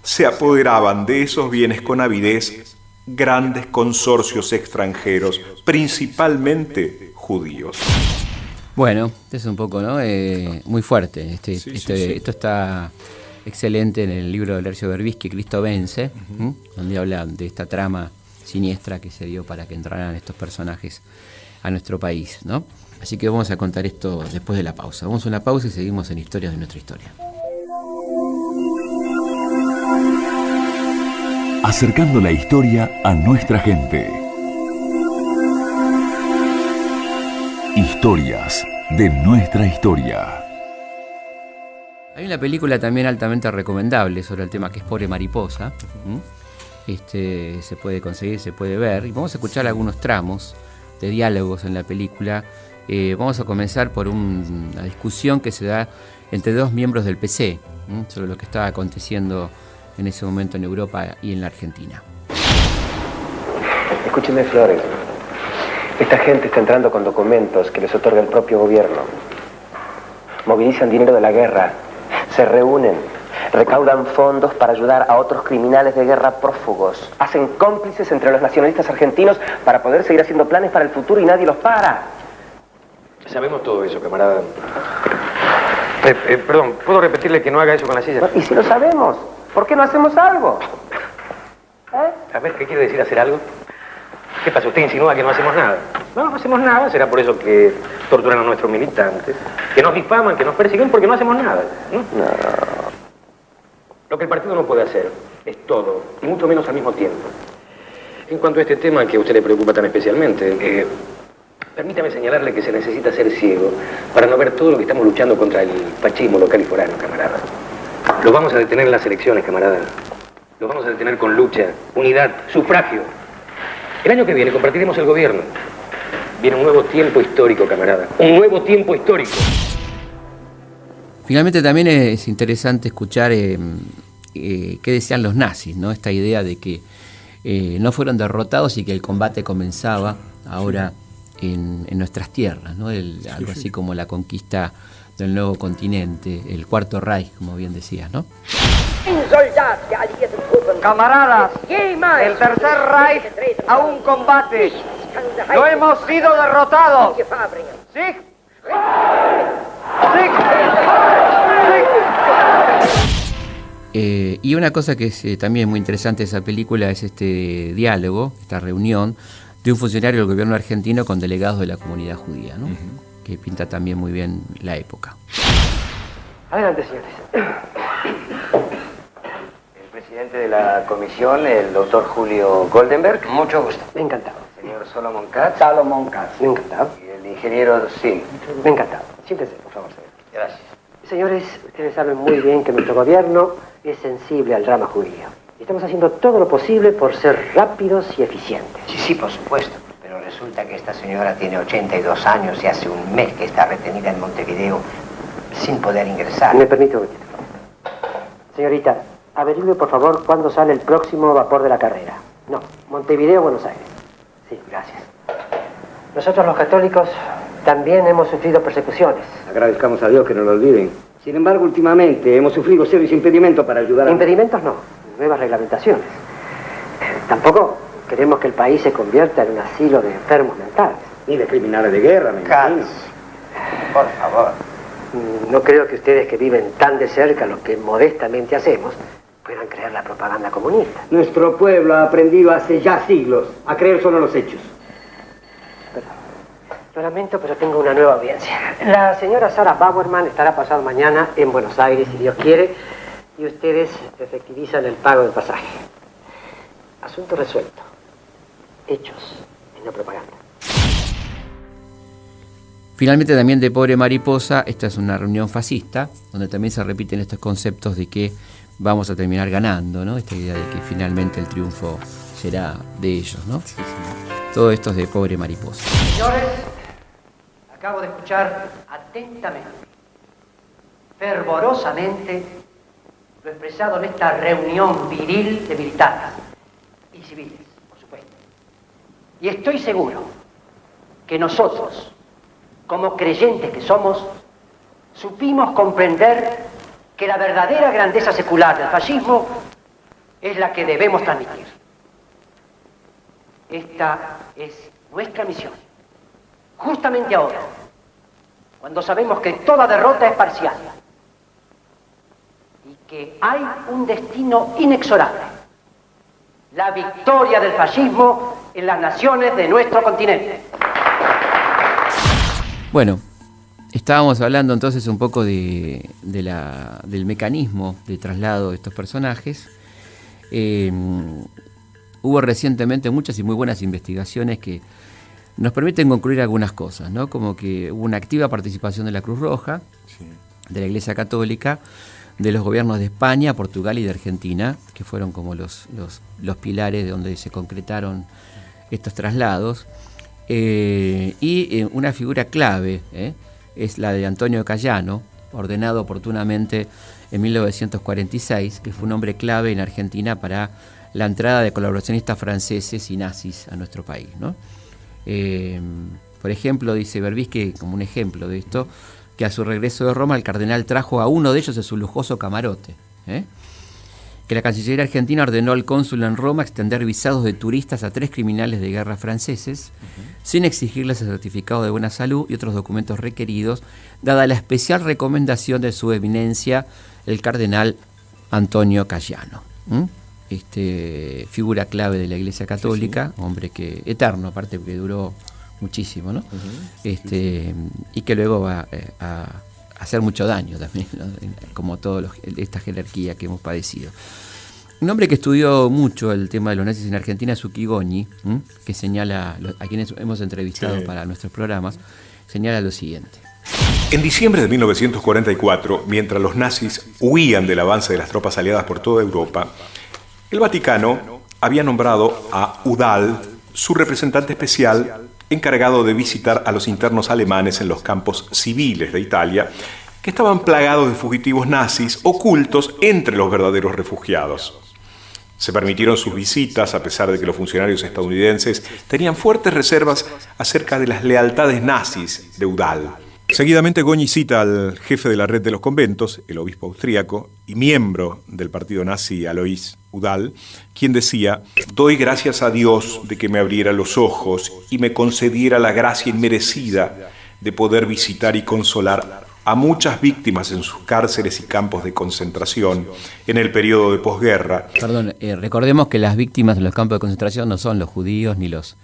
se apoderaban de esos bienes con avidez grandes consorcios extranjeros, principalmente judíos. Bueno, es un poco, ¿no? Muy fuerte. Esto está excelente en el libro de Lercio Berbisky, Cristo vence, donde habla de esta trama siniestra que se dio para que entraran estos personajes a nuestro país, ¿no? Así que vamos a contar esto después de la pausa. Vamos a una pausa y seguimos en Historias de nuestra historia. Acercando la historia a nuestra gente. Historias de nuestra historia. Hay una película también altamente recomendable sobre el tema que es Pobre Mariposa. Se puede conseguir, se puede ver. Y vamos a escuchar algunos tramos de diálogos en la película. Vamos a comenzar por una discusión que se da entre dos miembros del PC sobre lo que estaba aconteciendo en ese momento en Europa y en la Argentina. Escúcheme, Flores. Esta gente está entrando con documentos que les otorga el propio gobierno. Movilizan dinero de la guerra, se reúnen, recaudan fondos para ayudar a otros criminales de guerra prófugos. Hacen cómplices entre los nacionalistas argentinos para poder seguir haciendo planes para el futuro y nadie los para. Sabemos todo eso, camarada. Perdón, ¿puedo repetirle que no haga eso con la silla? ¿Y si lo sabemos? ¿Por qué no hacemos algo? A ver, ¿qué quiere decir hacer algo? ¿Qué pasa? ¿Usted insinúa que no hacemos nada? No hacemos nada. Será por eso que torturan a nuestros militantes, que nos difaman, que nos persiguen porque no hacemos nada. No. Lo que el partido no puede hacer es todo, y mucho menos al mismo tiempo. En cuanto a este tema que a usted le preocupa tan especialmente, permítame señalarle que se necesita ser ciego para no ver todo lo que estamos luchando contra el fascismo local y foráneo, camarada. Lo vamos a detener en las elecciones, camarada. Lo vamos a detener con lucha, unidad, sufragio. El año que viene compartiremos el gobierno. Viene un nuevo tiempo histórico, camarada. Un nuevo tiempo histórico. Finalmente también es interesante escuchar qué decían los nazis, ¿no? Esta idea de que no fueron derrotados y que el combate comenzaba ahora en nuestras tierras, ¿no? Algo así como la conquista del nuevo continente, el Cuarto Reich, como bien decías, ¿no? Camaradas, el Tercer Reich aún combate. No hemos sido derrotados. ¿Sí? Y una cosa que es también muy interesante de esa película es este diálogo, esta reunión de un funcionario del gobierno argentino con delegados de la comunidad judía, ¿no? Que pinta también muy bien la época. Adelante, señores. El presidente de la comisión, el doctor Julio Goldenberg. Mucho gusto. Encantado. Señor Solomon Katz. Salomón Katz. Encantado. Y el ingeniero Sim. Encantado. Siéntense, por favor, señor. Gracias. Señores, ustedes saben muy bien que nuestro gobierno es sensible al drama judío. Y estamos haciendo todo lo posible por ser rápidos y eficientes. Sí, por supuesto. Pero resulta que esta señora tiene 82 años y hace un mes que está retenida en Montevideo sin poder ingresar. ¿Me permite un momentito? Señorita, averigüe por favor cuándo sale el próximo vapor de la carrera. No, Montevideo, Buenos Aires. Sí, gracias. Nosotros los católicos también hemos sufrido persecuciones. Agradezcamos a Dios que no lo olviden. Sin embargo, últimamente hemos sufrido serios impedimentos para ayudar a... Impedimentos no, nuevas reglamentaciones. Tampoco queremos que el país se convierta en un asilo de enfermos mentales. Ni de criminales de guerra, me imagino. Por favor. No creo que ustedes que viven tan de cerca lo que modestamente hacemos puedan creer la propaganda comunista. Nuestro pueblo ha aprendido hace ya siglos a creer solo los hechos. Lo lamento, pero tengo una nueva audiencia. La señora Sara Bauerman estará pasado mañana en Buenos Aires, si Dios quiere, y ustedes efectivizan el pago del pasaje. Asunto resuelto. Hechos y no propaganda. Finalmente también de Pobre Mariposa, esta es una reunión fascista, donde también se repiten estos conceptos de que vamos a terminar ganando, ¿no? Esta idea de que finalmente el triunfo será de ellos, ¿no? Sí. Todo esto es de Pobre Mariposa. Señores, acabo de escuchar atentamente, fervorosamente, lo expresado en esta reunión viril de militares y civiles, por supuesto. Y estoy seguro que nosotros, como creyentes que somos, supimos comprender que la verdadera grandeza secular del fascismo es la que debemos transmitir. Esta es nuestra misión. Justamente ahora, cuando sabemos que toda derrota es parcial y que hay un destino inexorable, la victoria del fascismo en las naciones de nuestro continente. Bueno, estábamos hablando entonces un poco del mecanismo de traslado de estos personajes. Hubo recientemente muchas y muy buenas investigaciones que nos permiten concluir algunas cosas, ¿no? Como que hubo una activa participación de la Cruz Roja, sí, de la Iglesia Católica, de los gobiernos de España, Portugal y de Argentina, que fueron como los pilares de donde se concretaron estos traslados. Y una figura clave es la de Antonio Cayano, ordenado oportunamente en 1946, que fue un hombre clave en Argentina para la entrada de colaboracionistas franceses y nazis a nuestro país, ¿no? Por ejemplo, dice Berbisky, como un ejemplo de esto, que a su regreso de Roma el cardenal trajo a uno de ellos en su lujoso camarote, que la Cancillería Argentina ordenó al cónsul en Roma extender visados de turistas a 3 criminales de guerra franceses, sin exigirles el certificado de buena salud y otros documentos requeridos, dada la especial recomendación de su eminencia, el cardenal Antonio Cayano. Figura clave de la Iglesia Católica, sí, sí, hombre que eterno, aparte que duró muchísimo, ¿no? Y que luego va a hacer mucho daño también, ¿no? Como toda esta jerarquía que hemos padecido. Un hombre que estudió mucho el tema de los nazis en Argentina es Ukigoñi, que señala, a quienes hemos entrevistado, sí, para nuestros programas, señala lo siguiente. En diciembre de 1944, mientras los nazis huían del avance de las tropas aliadas por toda Europa, el Vaticano había nombrado a Udall su representante especial encargado de visitar a los internos alemanes en los campos civiles de Italia, que estaban plagados de fugitivos nazis ocultos entre los verdaderos refugiados. Se permitieron sus visitas a pesar de que los funcionarios estadounidenses tenían fuertes reservas acerca de las lealtades nazis de Udall. Seguidamente Goñi cita al jefe de la red de los conventos, el obispo austríaco y miembro del partido nazi Alois Udall, quien decía: «Doy gracias a Dios de que me abriera los ojos y me concediera la gracia inmerecida de poder visitar y consolar a muchas víctimas en sus cárceles y campos de concentración en el periodo de posguerra». Perdón, recordemos que las víctimas en los campos de concentración no son los judíos ni los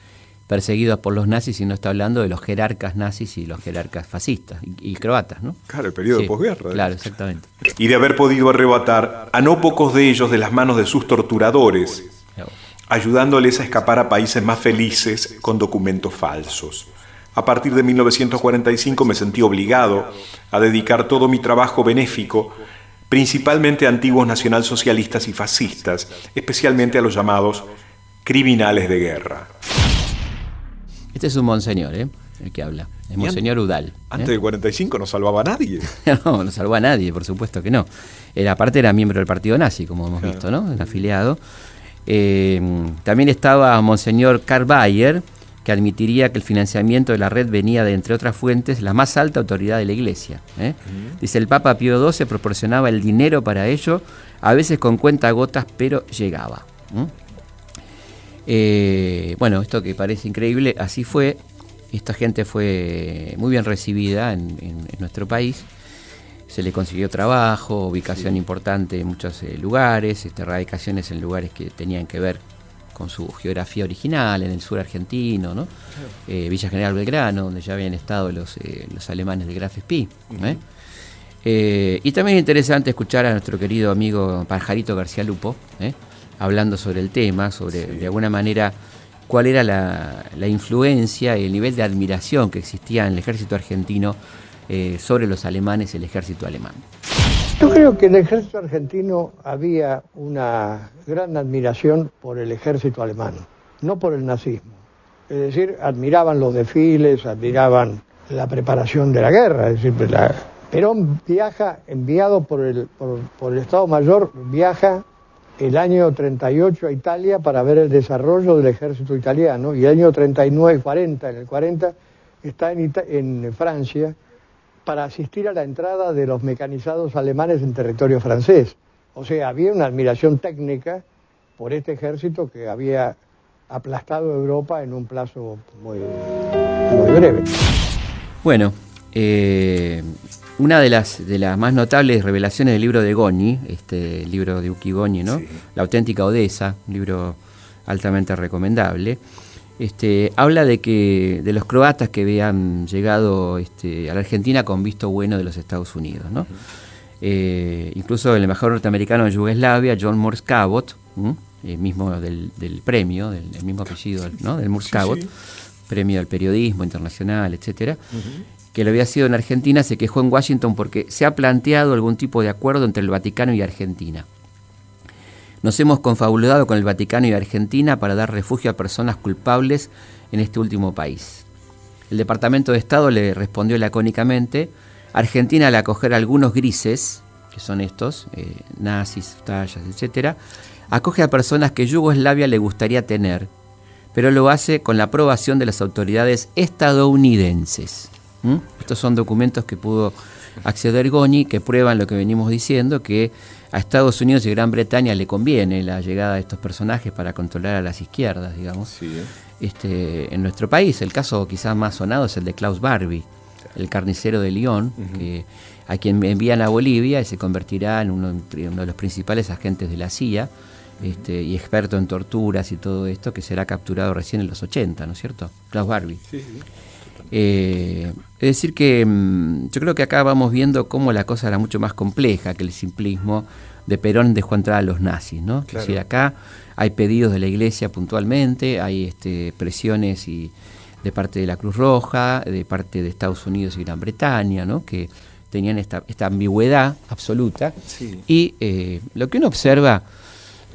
perseguidos por los nazis, sino está hablando de los jerarcas nazis y los jerarcas fascistas y croatas, ¿no? Claro, el periodo de posguerra. Claro, exactamente. Y de haber podido arrebatar a no pocos de ellos de las manos de sus torturadores, ayudándoles a escapar a países más felices con documentos falsos. A partir de 1945 me sentí obligado a dedicar todo mi trabajo benéfico, principalmente a antiguos nacionalsocialistas y fascistas, especialmente a los llamados criminales de guerra. Este es un monseñor, el que habla. Es Monseñor Udall. Antes del 45 no salvaba a nadie. No salvó a nadie, por supuesto que no. Aparte era miembro del partido nazi, como hemos visto, ¿no? El afiliado. También estaba Monseñor Karl Bayer, que admitiría que el financiamiento de la red venía de, entre otras fuentes, la más alta autoridad de la Iglesia. Dice, el Papa Pío XII proporcionaba el dinero para ello, a veces con cuentagotas, pero llegaba. Bueno, esto que parece increíble, así fue. Esta gente fue muy bien recibida en nuestro país. Se le consiguió trabajo, ubicación importante en muchos lugares, radicaciones en lugares que tenían que ver con su geografía original, en el sur argentino, ¿no? Villa General Belgrano, donde ya habían estado los alemanes de Graf Spee. Y también es interesante escuchar a nuestro querido amigo Pajarito García Lupo, hablando sobre el tema, sobre de alguna manera cuál era la influencia y el nivel de admiración que existía en el ejército argentino sobre los alemanes y el ejército alemán. Yo creo que en el ejército argentino había una gran admiración por el ejército alemán, no por el nazismo. Es decir, admiraban los desfiles, admiraban la preparación de la guerra. Es decir, Perón viaja, enviado por el Estado Mayor, viaja el año 38 a Italia para ver el desarrollo del ejército italiano, y el año 39, 40, en el 40, está en Francia para asistir a la entrada de los mecanizados alemanes en territorio francés. O sea, había una admiración técnica por este ejército que había aplastado Europa en un plazo muy breve. Bueno, una de las más notables revelaciones del libro de Goni, el libro de Uki Goni, ¿no? Sí. La auténtica Odessa, un libro altamente recomendable, habla de los croatas que habían llegado a la Argentina con visto bueno de los Estados Unidos, ¿no? Incluso el embajador norteamericano en Yugoslavia, John Morse Cabot, mismo del premio, del mismo apellido, ¿no? Del Morse Cabot, premio al periodismo internacional, etcétera, que lo había sido en Argentina, se quejó en Washington porque se ha planteado algún tipo de acuerdo entre el Vaticano y Argentina. Nos hemos confabulado con el Vaticano y Argentina para dar refugio a personas culpables en este último país. El Departamento de Estado le respondió lacónicamente: Argentina, al acoger a algunos grises, que son estos, nazis, tallas, etcétera, acoge a personas que Yugoslavia le gustaría tener, pero lo hace con la aprobación de las autoridades estadounidenses. Estos son documentos que pudo acceder Goni, que prueban lo que venimos diciendo, que a Estados Unidos y Gran Bretaña le conviene la llegada de estos personajes para controlar a las izquierdas, digamos. Sí, en nuestro país, el caso quizás más sonado es el de Klaus Barbie, el carnicero de Lyon, a quien envían a Bolivia y se convertirá en uno de los principales agentes de la CIA, y experto en torturas y todo esto, que será capturado recién en los 80, ¿no es cierto? Klaus Barbie. Sí. Es decir que yo creo que acá vamos viendo cómo la cosa era mucho más compleja que el simplismo de Perón dejó entrar a los nazis, ¿no? Claro. Es decir, acá hay pedidos de la Iglesia puntualmente, hay presiones de parte de la Cruz Roja, de parte de Estados Unidos y Gran Bretaña, ¿no? Que tenían esta ambigüedad absoluta. Sí. Y lo que uno observa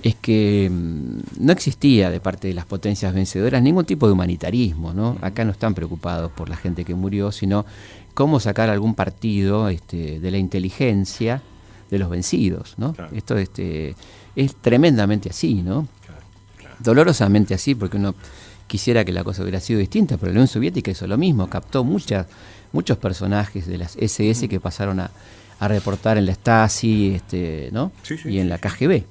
es que no existía de parte de las potencias vencedoras ningún tipo de humanitarismo, ¿no? Acá no están preocupados por la gente que murió, sino cómo sacar algún partido de la inteligencia de los vencidos, ¿no? Claro. Esto es tremendamente así, ¿no? Claro. Dolorosamente así, porque uno quisiera que la cosa hubiera sido distinta, pero la Unión Soviética hizo lo mismo, captó muchos personajes de las SS que pasaron a reportar en la Stasi, ¿no? Sí, y en la KGB.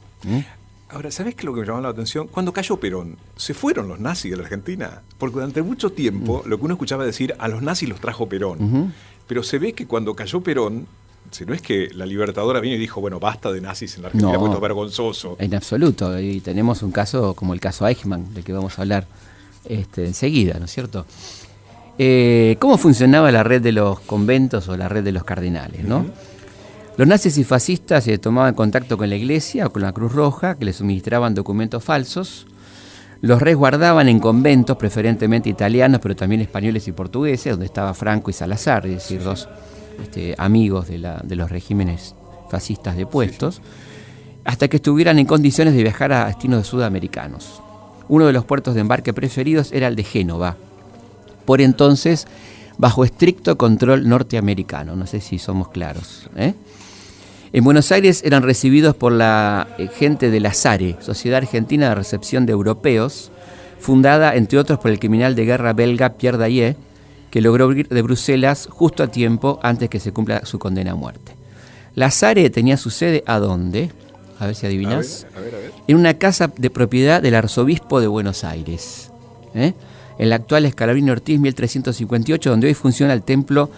Ahora, ¿sabés qué es lo que me llamó la atención? Cuando cayó Perón, ¿se fueron los nazis de la Argentina? Porque durante mucho tiempo lo que uno escuchaba decir, a los nazis los trajo Perón. Pero se ve que cuando cayó Perón, si no es que la Libertadora vino y dijo, bueno, basta de nazis en la Argentina, porque esto es vergonzoso. En absoluto, y tenemos un caso como el caso Eichmann, del que vamos a hablar enseguida, ¿no es cierto? ¿Cómo funcionaba la red de los conventos o la red de los cardenales, no? Los nazis y fascistas tomaban contacto con la Iglesia o con la Cruz Roja, que les suministraban documentos falsos. Los resguardaban en conventos, preferentemente italianos, pero también españoles y portugueses, donde estaba Franco y Salazar, es decir, dos amigos de los regímenes fascistas depuestos, hasta que estuvieran en condiciones de viajar a destinos sudamericanos. Uno de los puertos de embarque preferidos era el de Génova, por entonces bajo estricto control norteamericano. No sé si somos claros, En Buenos Aires eran recibidos por la gente de la SARE, Sociedad Argentina de Recepción de Europeos, fundada, entre otros, por el criminal de guerra belga Pierre Daillet, que logró huir de Bruselas justo a tiempo antes que se cumpla su condena a muerte. La SARE tenía su sede, ¿a dónde? A ver si adivinás. A ver. En una casa de propiedad del arzobispo de Buenos Aires, en la actual Escalabrini Ortiz 1358, donde hoy funciona el templo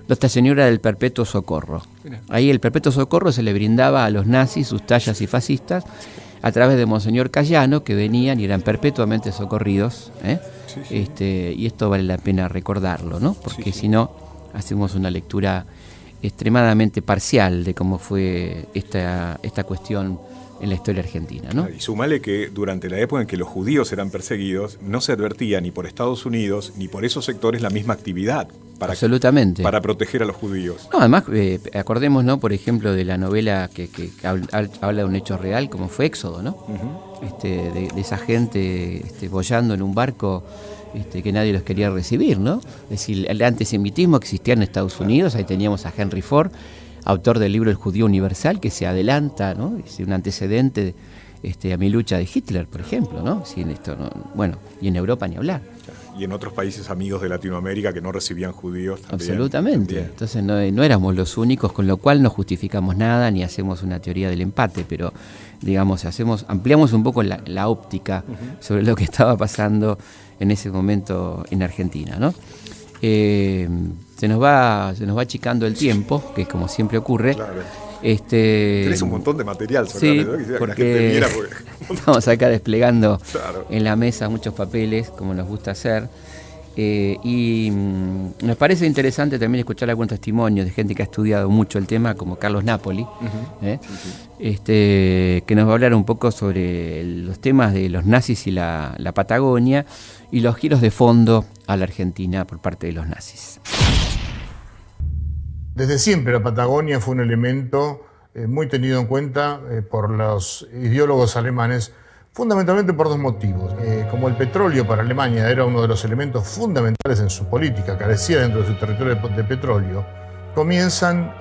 Nuestra Señora del Perpetuo Socorro. Ahí el Perpetuo Socorro se le brindaba a los nazis, sus tallas y fascistas, a través de Monseñor Cayano, que venían y eran perpetuamente socorridos. Y esto vale la pena recordarlo, ¿no? Porque si no, hacemos una lectura extremadamente parcial de cómo fue esta cuestión en la historia argentina, ¿no? Y sumale que durante la época en que los judíos eran perseguidos, no se advertía ni por Estados Unidos ni por esos sectores la misma actividad absolutamente para proteger a los judíos. No, además, acordémonos, ¿no?, por ejemplo, de la novela que habla de un hecho real, como fue Éxodo, ¿no? De esa gente boyando en un barco que nadie los quería recibir, ¿no? Es decir, el antisemitismo existía en Estados Unidos. Ahí teníamos a Henry Ford, autor del libro El Judío Universal, que se adelanta, ¿no? Es un antecedente a mi lucha de Hitler, por ejemplo, ¿no? Sí, y en Europa ni hablar. y en otros países amigos de Latinoamérica que no recibían judíos también. Absolutamente. También. Entonces no éramos los únicos, con lo cual no justificamos nada ni hacemos una teoría del empate, pero digamos, ampliamos un poco la óptica sobre lo que estaba pasando en ese momento en Argentina, ¿no? Se nos va achicando el tiempo, que como siempre ocurre. Claro. Tenés un montón de material sí, sobre ¿no? Quisiera porque que la gente viera estamos acá desplegando claro. en la mesa muchos papeles, como nos gusta hacer. Y nos parece interesante también escuchar algunos testimonios de gente que ha estudiado mucho el tema, como Carlos Napoli, que nos va a hablar un poco sobre los temas de los nazis y la Patagonia y los giros de fondo a la Argentina por parte de los nazis. Desde siempre la Patagonia fue un elemento muy tenido en cuenta por los ideólogos alemanes, fundamentalmente por dos motivos. Como el petróleo para Alemania era uno de los elementos fundamentales en su política, carecía dentro de su territorio de petróleo, comienzan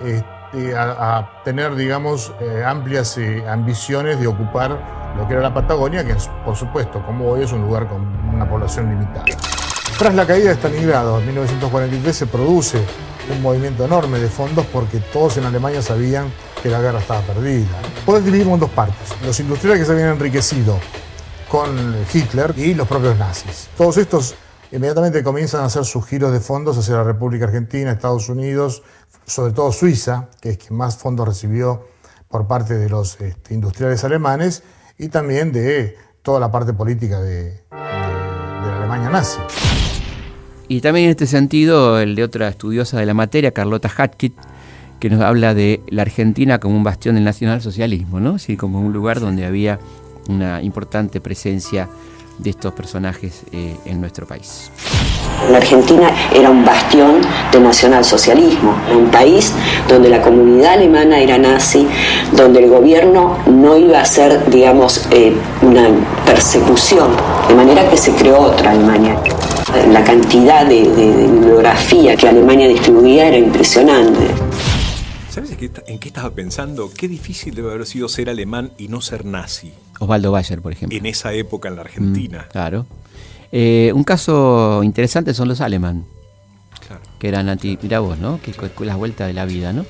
a tener, digamos, amplias ambiciones de ocupar lo que era la Patagonia, que es, por supuesto, como hoy es un lugar con una población limitada. Tras la caída de Stalingrado en 1943 se produce un movimiento enorme de fondos porque todos en Alemania sabían que la guerra estaba perdida. Podemos dividirlo en dos partes. Los industriales que se habían enriquecido con Hitler y los propios nazis. Todos estos inmediatamente comienzan a hacer sus giros de fondos hacia la República Argentina, Estados Unidos, sobre todo Suiza, que es quien más fondos recibió por parte de los industriales alemanes y también de toda la parte política de la Alemania nazi. Y también en este sentido, el de otra estudiosa de la materia, Carlota Hatkitt, que nos habla de la Argentina como un bastión del nacionalsocialismo, ¿no? Sí, como un lugar donde había una importante presencia de estos personajes en nuestro país. La Argentina era un bastión del nacionalsocialismo, un país donde la comunidad alemana era nazi, donde el gobierno no iba a hacer, digamos, una persecución, de manera que se creó otra Alemania. La cantidad de bibliografía que Alemania distribuía era impresionante. ¿Sabes en qué estaba pensando? Qué difícil debe haber sido ser alemán y no ser nazi. Osvaldo Bayer, por ejemplo. En esa época en la Argentina. Claro. Un caso interesante son los Alemán, claro, que eran mirá vos, ¿no? Que las vueltas de la vida, ¿no?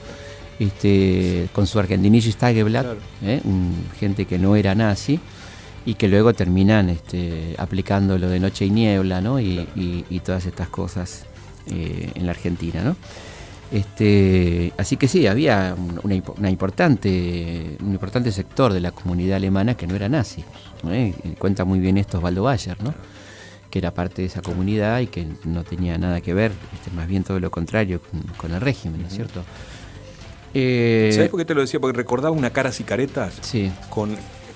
Con su Argentinische Tageblatt, claro, gente que no era nazi y que luego terminan aplicando lo de Noche y Niebla, ¿no? Y todas estas cosas en la Argentina, ¿no? Así que sí, había un importante sector de la comunidad alemana que no era nazi, ¿no? Cuenta muy bien esto Osvaldo Bayer, ¿no? Que era parte de esa comunidad y que no tenía nada que ver, más bien todo lo contrario con el régimen, ¿no es cierto? ¿Sabes por qué te lo decía? Porque recordaba una Caras y Caretas, sí,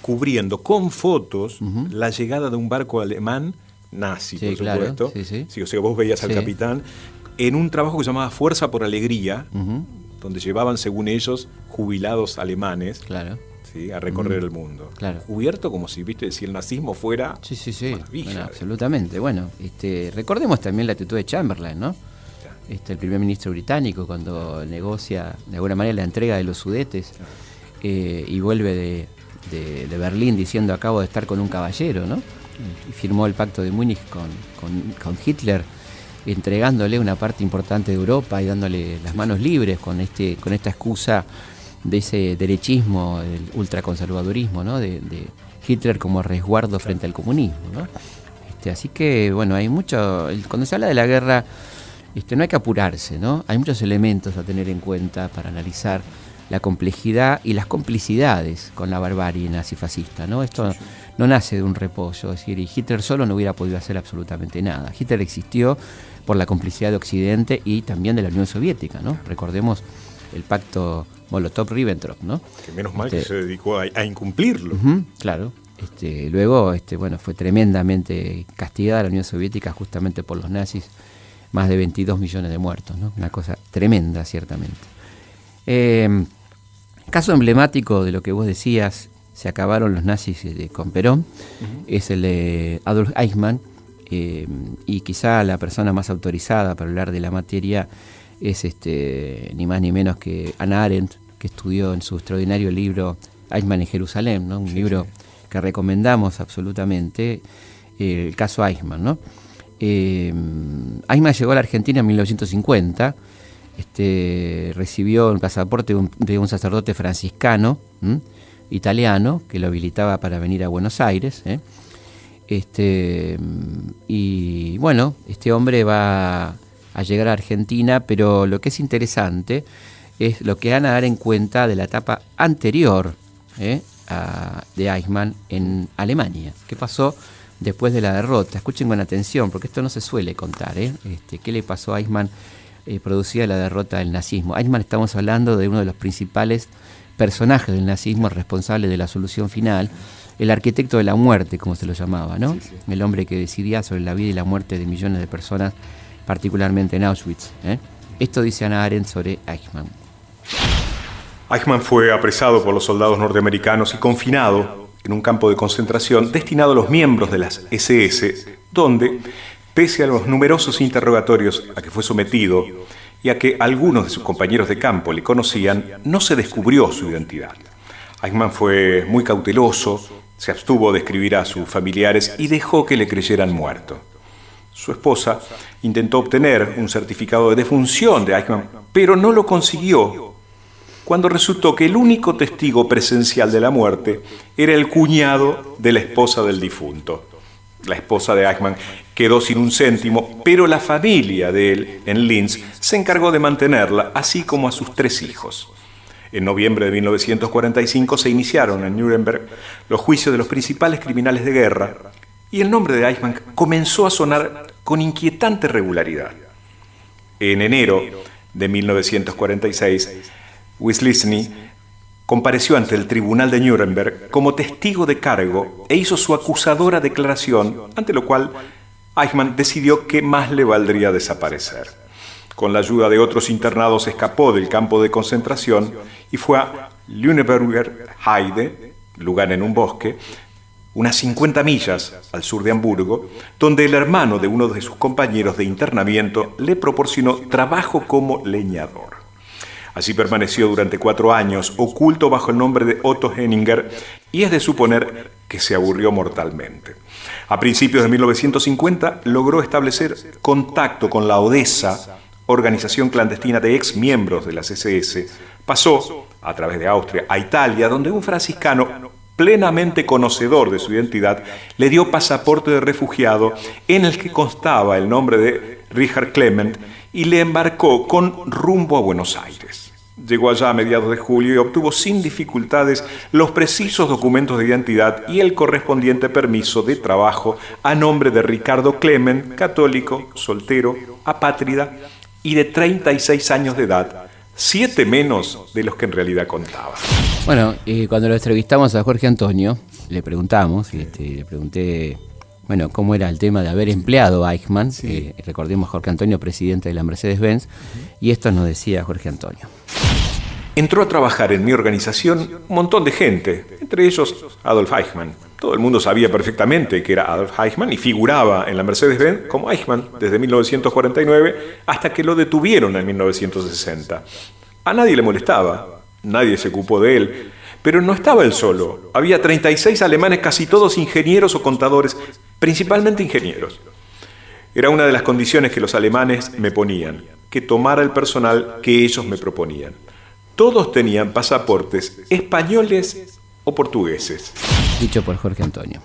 cubriendo con fotos la llegada de un barco alemán nazi, sí, por supuesto. Claro, sí. Sí, o sea, vos veías al capitán en un trabajo que se llamaba Fuerza por Alegría, donde llevaban, según ellos, jubilados alemanes, claro, ¿sí? A recorrer el mundo. Claro. Cubierto como si el nazismo fuera maravilla. Bueno, absolutamente. Bueno, recordemos también la actitud de Chamberlain, ¿no? El primer ministro británico, cuando negocia de alguna manera la entrega de los Sudetes, y vuelve de Berlín diciendo acabo de estar con un caballero, ¿no? Y firmó el pacto de Múnich con Hitler, entregándole una parte importante de Europa y dándole las manos libres con esta excusa de ese derechismo, del ultraconservadurismo, ¿no? De Hitler como resguardo frente al comunismo, ¿no? Así que, bueno, hay mucho. Cuando se habla de la guerra, no hay que apurarse, ¿no? Hay muchos elementos a tener en cuenta para analizar la complejidad y las complicidades con la barbarie nazifascista, ¿no? Esto no nace de un repollo, es decir, y Hitler solo no hubiera podido hacer absolutamente nada. Hitler existió por la complicidad de Occidente y también de la Unión Soviética, ¿no? Recordemos el pacto Molotov-Ribbentrop, ¿no? Que menos mal que se dedicó a incumplirlo. Claro. Luego, fue tremendamente castigada la Unión Soviética justamente por los nazis, más de 22 millones de muertos, ¿no? Una cosa tremenda, ciertamente. Caso emblemático de lo que vos decías, se acabaron los nazis con Perón, es el de Adolf Eichmann, y quizá la persona más autorizada para hablar de la materia es ni más ni menos que Hannah Arendt, que estudió en su extraordinario libro Eichmann en Jerusalén, ¿no? Un libro que recomendamos absolutamente, el caso Eichmann, ¿no? Eichmann llegó a la Argentina en 1950, recibió un pasaporte de un sacerdote franciscano, italiano, que lo habilitaba para venir a Buenos Aires. Y bueno, este hombre va a llegar a Argentina, pero lo que es interesante es lo que van a dar en cuenta de la etapa anterior de Eichmann en Alemania. ¿Qué pasó después de la derrota? Escuchen con atención, porque esto no se suele contar. ¿Qué le pasó a Eichmann producida la derrota del nazismo? Eichmann, estamos hablando de uno de los principales personajes del nazismo, responsable de la solución final, el arquitecto de la muerte, como se lo llamaba, ¿no? Sí, sí. El hombre que decidía sobre la vida y la muerte de millones de personas, particularmente en Auschwitz. Esto dice Hannah Arendt sobre Eichmann. Eichmann fue apresado por los soldados norteamericanos y confinado en un campo de concentración destinado a los miembros de las SS, donde, pese a los numerosos interrogatorios a que fue sometido y a que algunos de sus compañeros de campo le conocían, no se descubrió su identidad. Eichmann fue muy cauteloso, se abstuvo de escribir a sus familiares y dejó que le creyeran muerto. Su esposa intentó obtener un certificado de defunción de Eichmann, pero no lo consiguió, cuando resultó que el único testigo presencial de la muerte era el cuñado de la esposa del difunto. La esposa de Eichmann quedó sin un céntimo, pero la familia de él, en Linz, se encargó de mantenerla, así como a sus 3 hijos. En noviembre de 1945 se iniciaron en Nuremberg los juicios de los principales criminales de guerra y el nombre de Eichmann comenzó a sonar con inquietante regularidad. En enero de 1946, Wislitzny compareció ante el tribunal de Nuremberg como testigo de cargo e hizo su acusadora declaración, ante lo cual Eichmann decidió que más le valdría desaparecer. Con la ayuda de otros internados escapó del campo de concentración y fue a Lüneburger Heide, lugar en un bosque, unas 50 millas al sur de Hamburgo, donde el hermano de uno de sus compañeros de internamiento le proporcionó trabajo como leñador. Allí permaneció durante 4 años, oculto bajo el nombre de Otto Henninger, y es de suponer que se aburrió mortalmente. A principios de 1950 logró establecer contacto con la Odessa, organización clandestina de ex miembros de las SS. Pasó, a través de Austria, a Italia, donde un franciscano plenamente conocedor de su identidad le dio pasaporte de refugiado en el que constaba el nombre de Richard Clement y le embarcó con rumbo a Buenos Aires. Llegó allá a mediados de julio y obtuvo sin dificultades los precisos documentos de identidad y el correspondiente permiso de trabajo a nombre de Ricardo Clement, católico, soltero, apátrida y de 36 años de edad, 7 menos de los que en realidad contaba. Bueno, cuando lo entrevistamos a Jorge Antonio, le preguntamos, le pregunté, bueno, cómo era el tema de haber empleado a Eichmann. Recordemos Jorge Antonio, presidente de la Mercedes-Benz, y esto nos decía Jorge Antonio. Entró a trabajar en mi organización un montón de gente, entre ellos Adolf Eichmann. Todo el mundo sabía perfectamente que era Adolf Eichmann y figuraba en la Mercedes-Benz como Eichmann desde 1949 hasta que lo detuvieron en 1960. A nadie le molestaba, nadie se ocupó de él, pero no estaba él solo. Había 36 alemanes, casi todos ingenieros o contadores, principalmente ingenieros. Era una de las condiciones que los alemanes me ponían, que tomara el personal que ellos me proponían. Todos tenían pasaportes españoles o portugueses. Dicho por Jorge Antonio.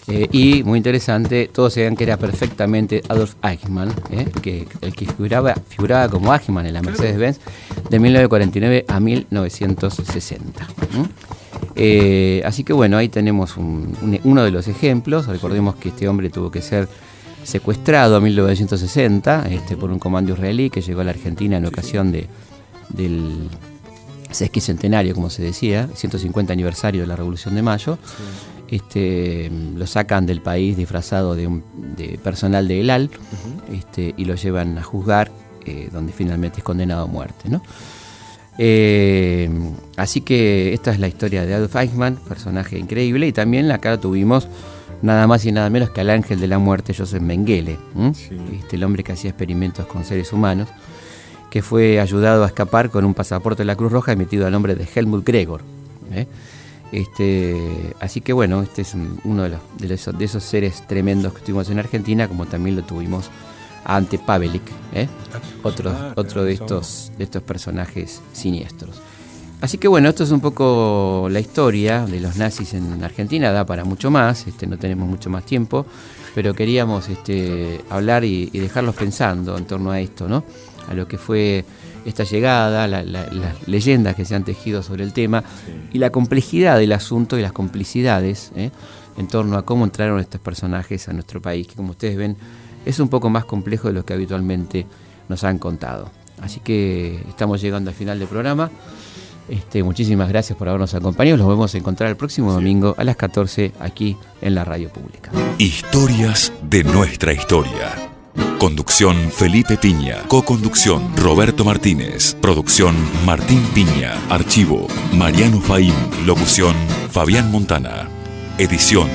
Y muy interesante, todos sabían que era perfectamente Adolf Eichmann, que el que figuraba como Eichmann en la Mercedes-Benz de 1949 a 1960. Así que bueno, ahí tenemos uno de los ejemplos. Recordemos que este hombre tuvo que ser secuestrado en 1960 por un comando israelí que llegó a la Argentina en ocasión del sesquicentenario, como se decía, 150 aniversario de la Revolución de Mayo. Lo sacan del país disfrazado de personal de El Al, y lo llevan a juzgar, donde finalmente es condenado a muerte, ¿no? Así que esta es la historia de Adolf Eichmann, personaje increíble, y también acá tuvimos nada más y nada menos que al ángel de la muerte, Joseph Mengele, el hombre que hacía experimentos con seres humanos, que fue ayudado a escapar con un pasaporte de la Cruz Roja emitido a nombre de Helmut Gregor. Así que bueno, este es uno de esos seres tremendos que tuvimos en Argentina, como también lo tuvimos a Ante Pavelic, otro de estos personajes siniestros. Así que bueno, esto es un poco la historia de los nazis en Argentina, da para mucho más, no tenemos mucho más tiempo, pero queríamos hablar y dejarlos pensando en torno a esto, ¿no? A lo que fue esta llegada, las leyendas que se han tejido sobre el tema, y la complejidad del asunto y las complicidades en torno a cómo entraron estos personajes a nuestro país, que como ustedes ven es un poco más complejo de lo que habitualmente nos han contado. Así que estamos llegando al final del programa. Muchísimas gracias por habernos acompañado. Los vamos a encontrar el próximo domingo a las 14 aquí en la Radio Pública. Historias de nuestra historia. Conducción Felipe Piña. Co-conducción Roberto Martínez. Producción Martín Piña. Archivo Mariano Faín. Locución Fabián Montana. Edición